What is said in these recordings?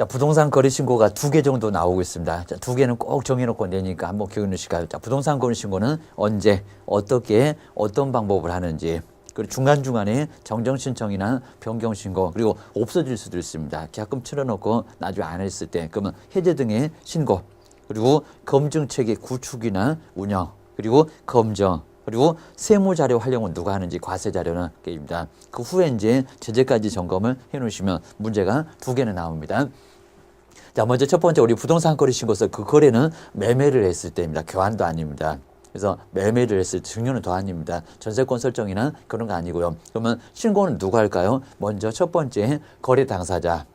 자, 부동산 거래 신고가 2개 정도 나오고 있습니다. 자, 2개는 꼭 정해놓고 내니까 한번 기억해 놓으실까요? 자, 부동산 거래 신고는 언제, 어떻게, 어떤 방법을 하는지, 그리고 중간중간에 정정 신청이나 변경 신고, 그리고 없어질 수도 있습니다. 계약금 치러놓고 나중에 안 했을 때, 그러면 해제 등의 신고, 그리고 검증 체계 구축이나 운영, 그리고 검정, 그리고 세무 자료 활용은 누가 하는지 과세 자료는 게임입니다. 그 후에 이제 제재까지 점검을 해 놓으시면 문제가 2개는 나옵니다. 자, 먼저 첫 번째 우리 부동산 거래 신고서 그 거래는 매매를 했을 때입니다. 교환도 아닙니다. 그래서 매매를 했을 때 증여는 더 아닙니다. 전세권 설정이나 그런 거 아니고요. 그러면 신고는 누가 할까요? 먼저 첫 번째 거래 당사자.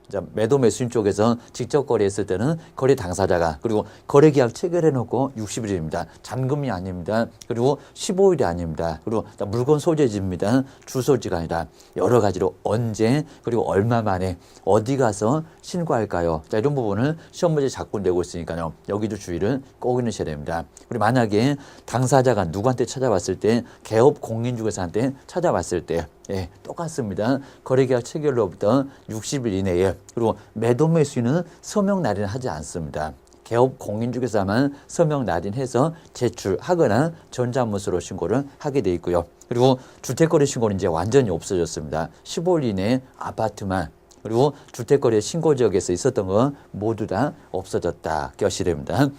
자, 매도 매수인 쪽에서 직접 거래했을 때는 거래 당사자가, 그리고 거래 계약 체결해 놓고 60일입니다. 잔금이 아닙니다. 그리고 15일이 아닙니다. 그리고 물건 소재지입니다. 주소지가 아니라 여러 가지로 언제, 그리고 얼마 만에 어디 가서 신고할까요? 자, 이런 부분을 시험 문제 자꾸 내고 있으니까요. 여기도 주의를 꼭 해주셔야 됩니다. 그리고 만약에 당사자가 누구한테 찾아왔을 때, 개업 공인중개사한테 찾아왔을 때, 예, 똑같습니다. 거래계약 체결로부터 60일 이내에, 그리고 매도 매수인은 서명 날인을 하지 않습니다. 개업 공인중개사만 서명 날인해서 제출하거나 전자문서로 신고를 하게 돼 있고요. 그리고 주택거래 신고는 이제 완전히 없어졌습니다. 15일 이내에 아파트만, 그리고 주택거래 신고지역에서 있었던 거 모두 다 없어졌다. 기억하시됩니다.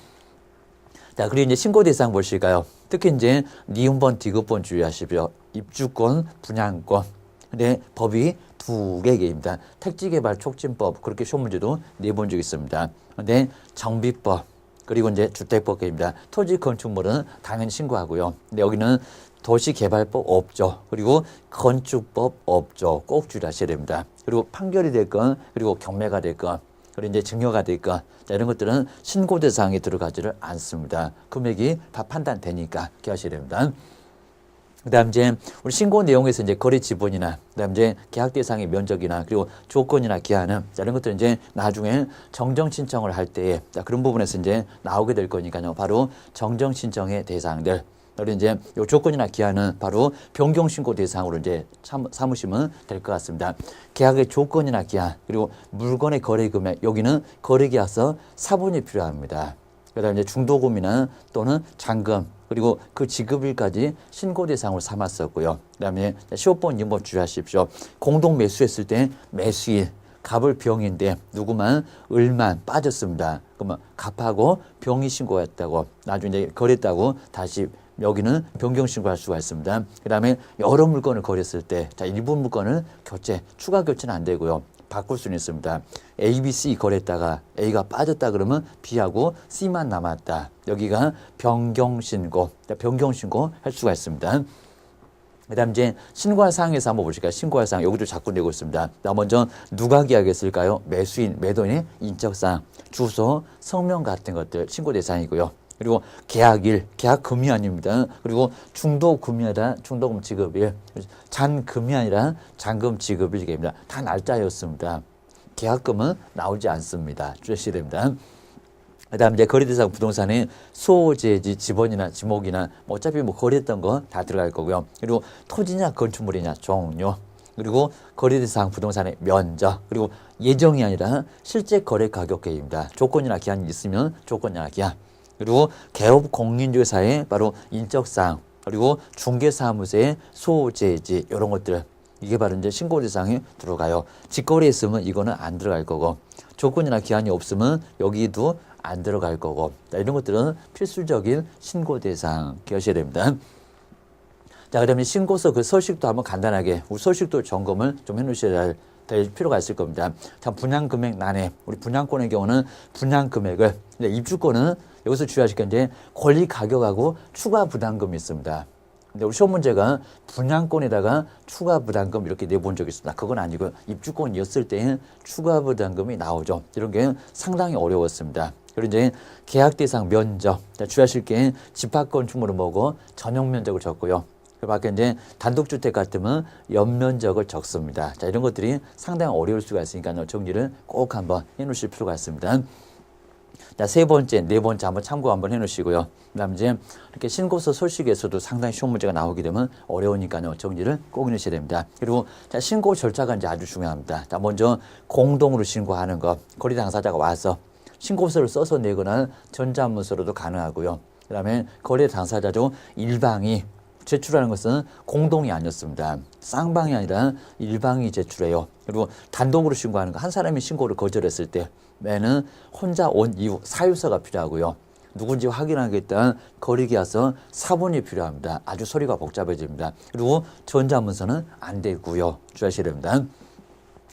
자, 그리고 이제 신고 대상 보실까요? 특히 이제 니은번, 디귿번 주의하십시오. 입주권, 분양권. 근데 법이 2개입니다. 택지개발 촉진법, 그렇게 시험 문제도 내본 적이 있습니다. 근데 정비법, 그리고 이제 주택법입니다. 토지 건축물은 당연히 신고하고요. 근데 여기는 도시개발법 없죠. 그리고 건축법 없죠. 꼭 주의하셔야 됩니다. 그리고 판결이 됐건, 그리고 경매가 됐건, 그리고 이제 증여가 될까, 이런 것들은 신고 대상에 들어가지를 않습니다. 금액이 다 판단되니까 기하셔야 됩니다. 그다음 이제 우리 신고 내용에서 이제 거래 지분이나, 그다음 이제 계약 대상의 면적이나, 그리고 조건이나 기한은, 이런 것들은 이제 나중에 정정 신청을 할 때에 그런 부분에서 이제 나오게 될 거니까요. 바로 정정 신청의 대상들. 그리고 이제 요 조건이나 기한은 바로 변경 신고 대상으로 이제 삼으시면 될 것 같습니다. 계약의 조건이나 기한, 그리고 물건의 거래 금액, 여기는 거래 계약서 사본이 필요합니다. 그다음에 이제 중도금이나 또는 잔금, 그리고 그 지급일까지 신고 대상으로 삼았었고요. 그다음에 15번, 6번 주의하십시오. 공동 매수했을 때 매수인 갑을 병인데 누구만 을만 빠졌습니다. 그러면 갑하고 병이 신고했다고, 나중에 이제 거랬다고 다시 여기는 변경 신고할 수가 있습니다. 그 다음에 여러 물건을 거랬을 때, 자, 일부 물건을 교체, 추가 교체는 안 되고요. 바꿀 수는 있습니다. A, B, C 거랬다가 A가 빠졌다 그러면 B하고 C만 남았다. 여기가 변경 신고 할 수가 있습니다. 그 다음 이제 신고할 사항에서 한번 보실까요? 신고할 사항, 여기도 자꾸 내고 있습니다. 자, 먼저 누가 계약했을까요? 매수인, 매도인의 인적사항, 주소, 성명 같은 것들 신고 대상이고요. 그리고 계약일, 계약금이 아닙니다. 그리고 중도금이 아니라 중도금 지급일, 잔금이 아니라 잔금 지급일입니다. 다 날짜였습니다. 계약금은 나오지 않습니다. 주의하셔야 됩니다. 그 다음 이제 거래대상 부동산에 소재지, 지번이나 지목이나 어차피 뭐 거래했던 거 다 들어갈 거고요. 그리고 토지냐 건축물이냐 종류, 그리고 거래대상 부동산의 면적, 그리고 예정이 아니라 실제 거래 가격 계획입니다. 조건이나 기한이 있으면 조건이나 기한, 그리고 개업 공인중개사의 바로 인적사항, 그리고 중개사무소의 소재지, 이런 것들, 이게 바로 이제 신고 대상에 들어가요. 직거래 있으면 이거는 안 들어갈 거고, 조건이나 기한이 없으면 여기도 안 들어갈 거고, 이런 것들은 필수적인 신고 대상 기억하셔야 됩니다. 자, 그다음에 신고서 그 서식도 한번 간단하게, 우리 서식도 점검을 좀 해놓으셔야 될 필요가 있을 겁니다. 자, 분양금액 난해, 우리 분양권의 경우는 분양금액을, 입주권은 여기서 주의하실 게 이제 권리 가격하고 추가 부담금이 있습니다. 근데 우리 시험 문제가 분양권에다가 추가 부담금 이렇게 내본 적이 있습니다. 그건 아니고 입주권이었을 때는 추가 부담금이 나오죠. 이런 게 상당히 어려웠습니다. 그리고 이제 계약 대상 면적, 주의하실 게 집합건축물은 뭐고 전용 면적을 적고요. 그 밖에 이제 단독주택 같으면 연면적을 적습니다. 자, 이런 것들이 상당히 어려울 수가 있으니까요. 정리를 꼭 한번 해 놓으실 필요가 있습니다. 자, 세 번째, 네 번째 한번 참고 한번 해놓으시고요. 그다음 이제 이렇게 신고서 소식에서도 상당히 쉬운 문제가 나오게 되면 어려우니까요. 정리를 꼭 해놓으셔야 됩니다. 그리고 자, 신고 절차가 이제 아주 중요합니다. 자, 먼저 공동으로 신고하는 것. 거래 당사자가 와서 신고서를 써서 내거나 전자문서로도 가능하고요. 그다음에 거래 당사자도 일방이 제출하는 것은 공동이 아니었습니다. 쌍방이 아니라 일방이 제출해요. 그리고 단독으로 신고하는 거, 한 사람이 신고를 거절했을 때 매는 혼자 온 이유, 사유서가 필요하고요. 누군지 확인하겠다는 거래계약서 사본이 필요합니다. 아주 소리가 복잡해집니다. 그리고 전자문서는 안 되고요. 주의하셔야 됩니다.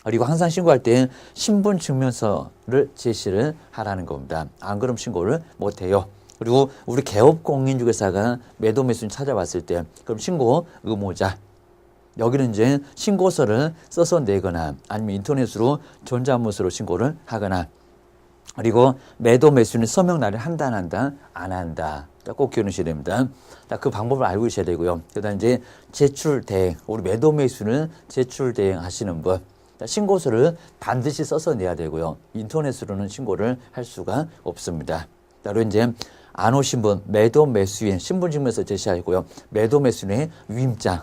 그리고 항상 신고할 때 신분증명서를 제시를 하라는 겁니다. 안 그러면 신고를 못해요. 그리고 우리 개업공인중개사가 매도 매수인 찾아왔을 때 그럼 신고 의무자, 여기는 이제 신고서를 써서 내거나 아니면 인터넷으로 전자문서로 신고를 하거나, 그리고 매도 매수는 서명 날을 한다 안 한다 안 한다. 꼭 기억하셔야 됩니다. 그 방법을 알고 계셔야 되고요. 그다음 이제 제출 대행, 우리 매도 매수는 제출 대행 하시는 분, 신고서를 반드시 써서 내야 되고요. 인터넷으로는 신고를 할 수가 없습니다. 따로 이제 안 오신 분, 매도 매수인 신분증명서 제시하고요. 매도 매수인의 위임장.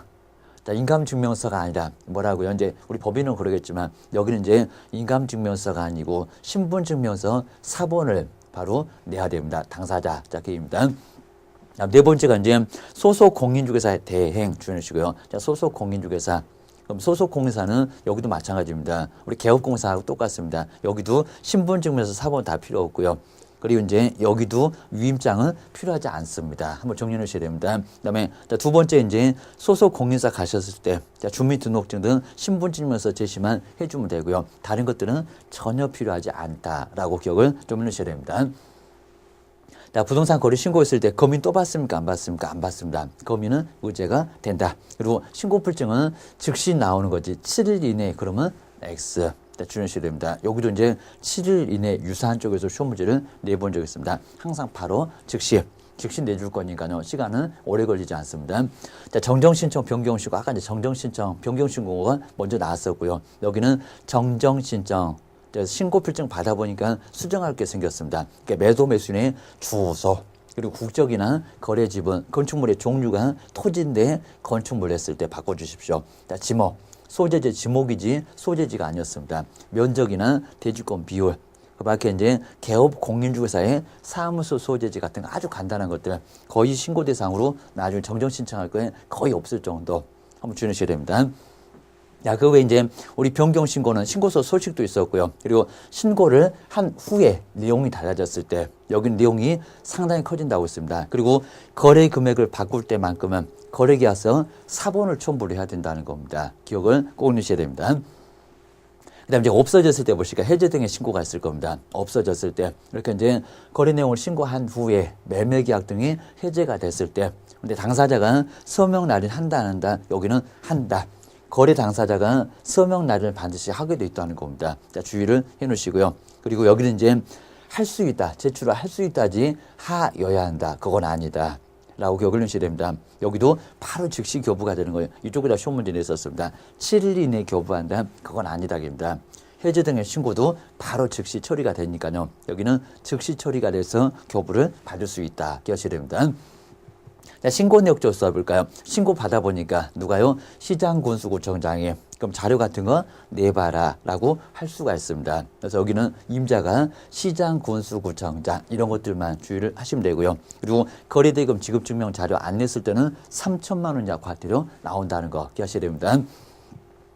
자, 인감증명서가 아니라 뭐라고요? 이제 우리 법인은 그러겠지만 여기는 이제 인감증명서가 아니고 신분증명서 사본을 바로 내야 됩니다. 당사자 자기입니다. 네 번째가 이제 소속 공인중개사 대행 주의하시고요. 자, 소속 공인중개사. 그럼 소속 공인사는 여기도 마찬가지입니다. 우리 개업공사하고 똑같습니다. 여기도 신분증명서 사본 다 필요 없고요. 그리고 이제 여기도 위임장은 필요하지 않습니다. 한번 정리해 놓으셔야 됩니다. 그다음에 두 번째 이제 소속 공인사 가셨을 때 주민등록증 등 신분증명서 제시만 해주면 되고요. 다른 것들은 전혀 필요하지 않다라고 기억을 좀 해놓으셔야 됩니다. 자, 부동산 거래 신고했을 때 검인 또 받습니까? 안 받습니까? 안 받습니다. 검인은 의제가 된다. 그리고 신고필증은 즉시 나오는 거지. 7일 이내 그러면 X. 주의하셔야 됩니다. 여기도 이제 7일 이내 유사한 쪽에서 시험 문제를 내본 적이 있습니다. 항상 바로 즉시 내줄 거니까요. 시간은 오래 걸리지 않습니다. 자, 정정신청 변경신고, 아까 이제 정정신청 변경신고가 먼저 나왔었고요. 여기는 정정신청 신고필증 받아보니까 수정할 게 생겼습니다. 그러니까 매도 매수인의 주소, 그리고 국적이나 거래 지분, 건축물의 종류가 토지인데 건축물 했을 때 바꿔주십시오. 자, 지목, 소재지 지목이지 소재지가 아니었습니다. 면적이나 대지권 비율, 그 밖에 이제 개업 공인중개사의 사무소 소재지 같은 아주 간단한 것들 거의 신고 대상으로 나중에 정정 신청할 거에 거의 없을 정도 한번 주의하셔야 됩니다. 야, 그 외에 이제 우리 변경 신고는 신고서 소식도 있었고요. 그리고 신고를 한 후에 내용이 달라졌을 때 여기는 내용이 상당히 커진다고 했습니다. 그리고 거래 금액을 바꿀 때만큼은 거래계약서 사본을 첨부를 해야 된다는 겁니다. 기억을 꼭 넣으셔야 됩니다. 그다음에 이제 없어졌을 때 보시니까 해제 등의 신고가 있을 겁니다. 없어졌을 때 이렇게 이제 거래 내용을 신고한 후에 매매계약 등이 해제가 됐을 때, 근데 당사자가 서명 날인 한다 안 한다, 여기는 한다. 거래 당사자가 서명 날인을 반드시 하게 돼 있다는 겁니다. 자, 주의를 해놓으시고요. 그리고 여기는 이제 할 수 있다, 제출을 할 수 있다지 하여야 한다, 그건 아니다 라고 기억을 넣으셔야 됩니다. 여기도 바로 즉시 교부가 되는 거예요. 이쪽에다 시험 문제 냈었습니다. 7일 이내에 교부한다, 그건 아니다입니다. 해제 등의 신고도 바로 즉시 처리가 되니까요. 여기는 즉시 처리가 돼서 교부를 받을 수 있다 기억하셔야 됩니다. 자, 신고 내역 좀 써볼까요? 신고 받아보니까 누가요? 시장군수구청장이 그럼 자료 같은 거 내봐라 라고 할 수가 있습니다. 그래서 여기는 임자가 시장군수구청장 이런 것들만 주의를 하시면 되고요. 그리고 거래대금 지급증명 자료 안 냈을 때는 3천만 원 이하 과태료 나온다는 거 기억하셔야 됩니다.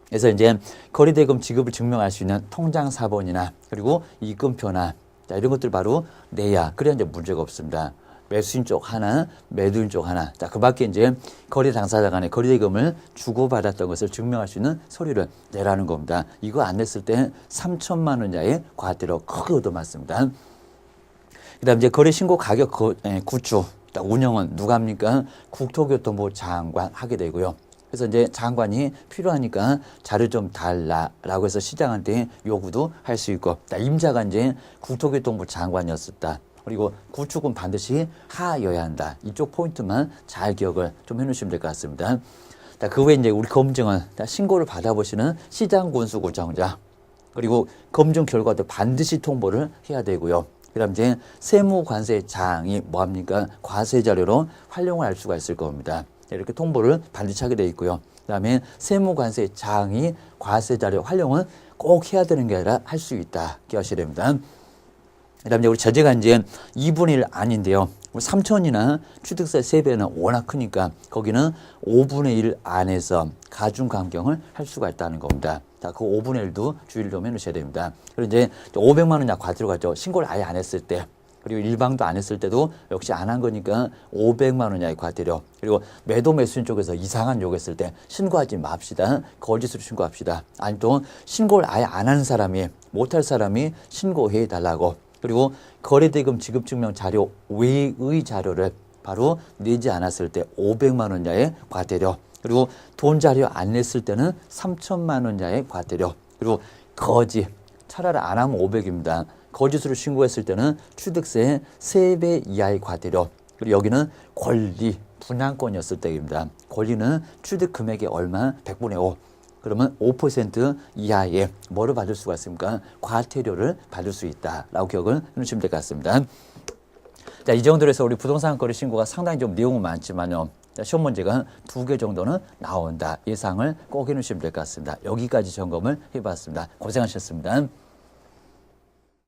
그래서 이제 거래대금 지급을 증명할 수 있는 통장 사본이나 그리고 입금표나 자, 이런 것들 바로 내야 그래야 이제 문제가 없습니다. 매수인 쪽 하나, 매도인 쪽 하나. 자, 그 밖에 이제 거래 당사자 간에 거래대금을 주고받았던 것을 증명할 수 있는 서류를 내라는 겁니다. 이거 안 냈을 때 3천만 원 이하의 과태료 크게 얻어맞습니다. 그 다음 이제 거래 신고 가격 구축, 운영은 누가 합니까? 국토교통부 장관 하게 되고요. 그래서 이제 장관이 필요하니까 자료 좀 달라라고 해서 시장한테 요구도 할 수 있고, 임자가 이제 국토교통부 장관이었었다. 그리고 구축은 반드시 하여야 한다. 이쪽 포인트만 잘 기억을 좀 해놓으시면 될 것 같습니다. 그 외에 이제 우리 검증은 신고를 받아보시는 시장군수구청장, 그리고 검증 결과도 반드시 통보를 해야 되고요. 그다음 이제 세무관세자항이 뭐합니까? 과세 자료로 활용을 할 수가 있을 겁니다. 이렇게 통보를 반드시 하게 돼 있고요. 그다음에 세무관세자항이 과세 자료 활용은 꼭 해야 되는 게 아니라 할 수 있다. 기억하셔야 됩니다. 그다음에 우리 전제가 이제 2분의 1 아닌데요. 3천이나 취득세 세배는 워낙 크니까 거기는 5분의 1 안에서 가중감경을 할 수가 있다는 겁니다. 자, 그 5분의 1도 주의를 좀 해놓으셔야 됩니다. 그리고 이제 500만 원 이하 과태료 갔죠. 신고를 아예 안 했을 때. 그리고 일방도 안 했을 때도 역시 안 한 거니까 500만 원 이하의 과태료. 그리고 매도 매수인 쪽에서 이상한 요구했을 때 신고하지 맙시다. 거짓으로 신고합시다. 아니 또 신고를 아예 안 하는 사람이 못할 사람이 신고해 달라고. 그리고 거래대금 지급증명 자료 외의 자료를 바로 내지 않았을 때 500만 원 이하의 과태료. 그리고 돈 자료 안 냈을 때는 3천만 원 이하의 과태료. 그리고 거짓. 차라리 안 하면 500입니다. 거짓으로 신고했을 때는 취득세 3배 이하의 과태료. 그리고 여기는 권리, 분양권이었을 때입니다. 권리는 취득 금액의 얼마? 100분의 5. 그러면 5% 이하의 뭐를 받을 수가 있습니까? 과태료를 받을 수 있다라고 기억을 해놓으시면 될 것 같습니다. 자, 이 정도로 해서 우리 부동산 거래 신고가 상당히 좀 내용은 많지만요. 자, 시험 문제가 2개 정도는 나온다. 예상을 꼭 해놓으시면 될 것 같습니다. 여기까지 점검을 해봤습니다. 고생하셨습니다.